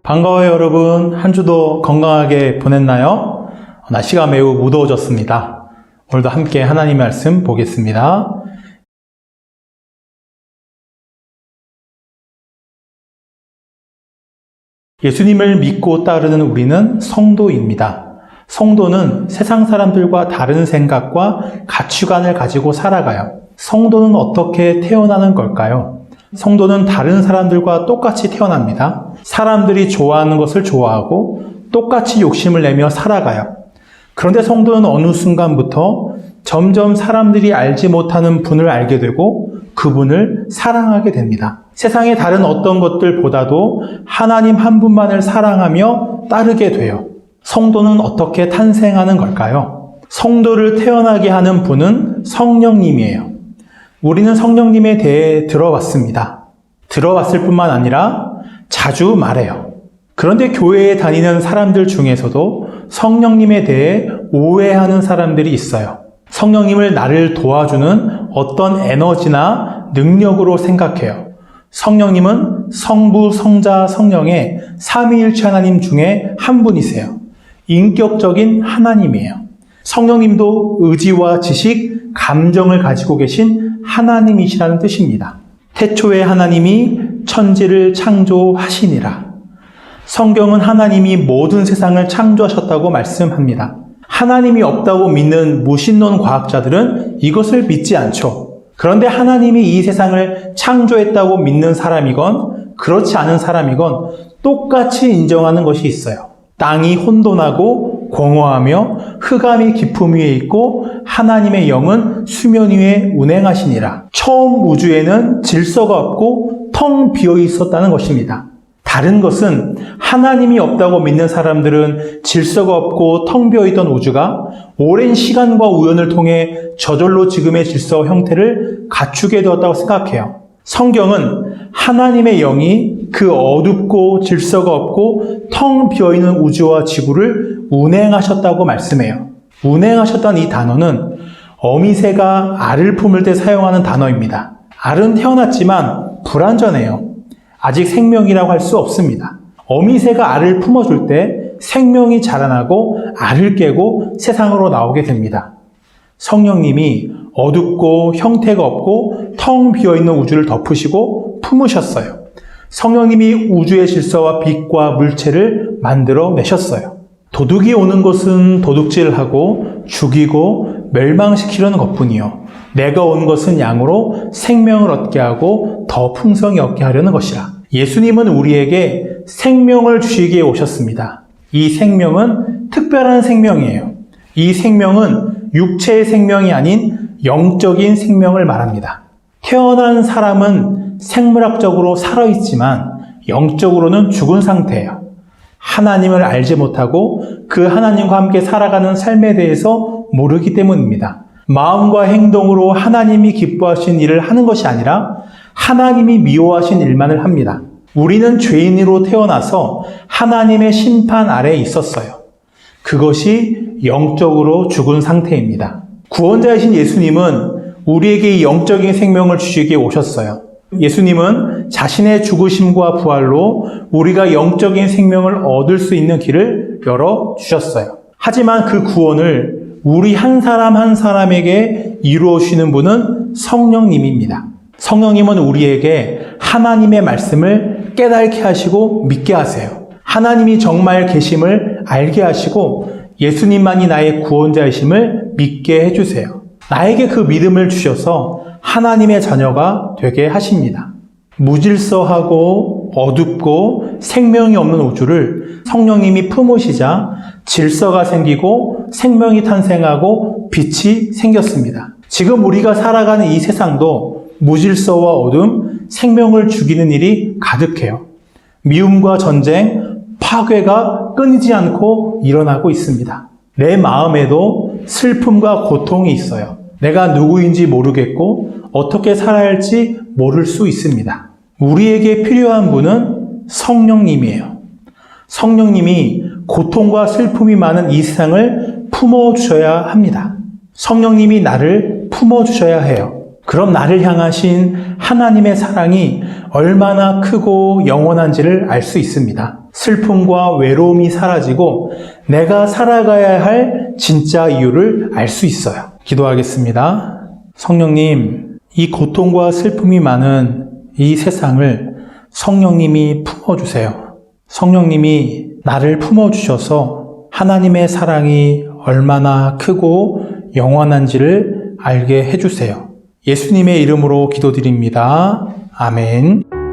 반가워요, 여러분. 한 주도 건강하게 보냈나요? 날씨가 매우 무더워졌습니다. 오늘도 함께 하나님의 말씀 보겠습니다. 예수님을 믿고 따르는 우리는 성도입니다. 성도는 세상 사람들과 다른 생각과 가치관을 가지고 살아가요. 성도는 어떻게 태어나는 걸까요? 성도는 다른 사람들과 똑같이 태어납니다. 사람들이 좋아하는 것을 좋아하고 똑같이 욕심을 내며 살아가요. 그런데 성도는 어느 순간부터 점점 사람들이 알지 못하는 분을 알게 되고 그분을 사랑하게 됩니다. 세상의 다른 어떤 것들보다도 하나님 한 분만을 사랑하며 따르게 돼요. 성도는 어떻게 탄생하는 걸까요? 성도를 태어나게 하는 분은 성령님이에요. 우리는 성령님에 대해 들어봤습니다. 들어봤을 뿐만 아니라 자주 말해요. 그런데 교회에 다니는 사람들 중에서도 성령님에 대해 오해하는 사람들이 있어요. 성령님을 나를 도와주는 어떤 에너지나 능력으로 생각해요. 성령님은 성부, 성자, 성령의 삼위일체 하나님 중에 한 분이세요. 인격적인 하나님이에요. 성령님도 의지와 지식, 감정을 가지고 계신 하나님이시라는 뜻입니다. 태초에 하나님이 천지를 창조하시니라. 성경은 하나님이 모든 세상을 창조하셨다고 말씀합니다. 하나님이 없다고 믿는 무신론 과학자들은 이것을 믿지 않죠. 그런데 하나님이 이 세상을 창조했다고 믿는 사람이건 그렇지 않은 사람이건 똑같이 인정하는 것이 있어요. 땅이 혼돈하고 공허하며 흑암이 깊음 위에 있고 하나님의 영은 수면 위에 운행하시니라. 처음 우주에는 질서가 없고 텅 비어 있었다는 것입니다. 다른 것은 하나님이 없다고 믿는 사람들은 질서가 없고 텅 비어 있던 우주가 오랜 시간과 우연을 통해 저절로 지금의 질서와 형태를 갖추게 되었다고 생각해요. 성경은 하나님의 영이 그 어둡고 질서가 없고 텅 비어있는 우주와 지구를 운행하셨다고 말씀해요. 운행하셨다는 이 단어는 어미새가 알을 품을 때 사용하는 단어입니다. 알은 태어났지만 불완전해요. 아직 생명이라고 할 수 없습니다. 어미새가 알을 품어줄 때 생명이 자라나고 알을 깨고 세상으로 나오게 됩니다. 성령님이 어둡고 형태가 없고 텅 비어있는 우주를 덮으시고 품으셨어요. 성령님이 우주의 질서와 빛과 물체를 만들어 내셨어요. 도둑이 오는 것은 도둑질하고 죽이고 멸망시키려는 것뿐이요. 내가 온 것은 양으로 생명을 얻게 하고 더 풍성히 얻게 하려는 것이라. 예수님은 우리에게 생명을 주시기에 오셨습니다. 이 생명은 특별한 생명이에요. 이 생명은 육체의 생명이 아닌 영적인 생명을 말합니다. 태어난 사람은 생물학적으로 살아있지만 영적으로는 죽은 상태예요. 하나님을 알지 못하고 그 하나님과 함께 살아가는 삶에 대해서 모르기 때문입니다. 마음과 행동으로 하나님이 기뻐하신 일을 하는 것이 아니라 하나님이 미워하신 일만을 합니다. 우리는 죄인으로 태어나서 하나님의 심판 아래에 있었어요. 그것이 영적으로 죽은 상태입니다. 구원자이신 예수님은 우리에게 이 영적인 생명을 주시기에 오셨어요. 예수님은 자신의 죽으심과 부활로 우리가 영적인 생명을 얻을 수 있는 길을 열어주셨어요. 하지만 그 구원을 우리 한 사람 한 사람에게 이루어 주시는 분은 성령님입니다. 성령님은 우리에게 하나님의 말씀을 깨닫게 하시고 믿게 하세요. 하나님이 정말 계심을 알게 하시고 예수님만이 나의 구원자이심을 믿게 해주세요. 나에게 그 믿음을 주셔서 하나님의 자녀가 되게 하십니다. 무질서하고 어둡고 생명이 없는 우주를 성령님이 품으시자 질서가 생기고 생명이 탄생하고 빛이 생겼습니다. 지금 우리가 살아가는 이 세상도 무질서와 어둠, 생명을 죽이는 일이 가득해요. 미움과 전쟁, 파괴가 끊이지 않고 일어나고 있습니다. 내 마음에도 슬픔과 고통이 있어요. 내가 누구인지 모르겠고 어떻게 살아야 할지 모를 수 있습니다. 우리에게 필요한 분은 성령님이에요. 성령님이 고통과 슬픔이 많은 이 세상을 품어주셔야 합니다. 성령님이 나를 품어주셔야 해요. 그럼 나를 향하신 하나님의 사랑이 얼마나 크고 영원한지를 알 수 있습니다. 슬픔과 외로움이 사라지고 내가 살아가야 할 진짜 이유를 알 수 있어요. 기도하겠습니다. 성령님, 이 고통과 슬픔이 많은 이 세상을 성령님이 품어주세요. 성령님이 나를 품어주셔서 하나님의 사랑이 얼마나 크고 영원한지를 알게 해주세요. 예수님의 이름으로 기도드립니다. 아멘.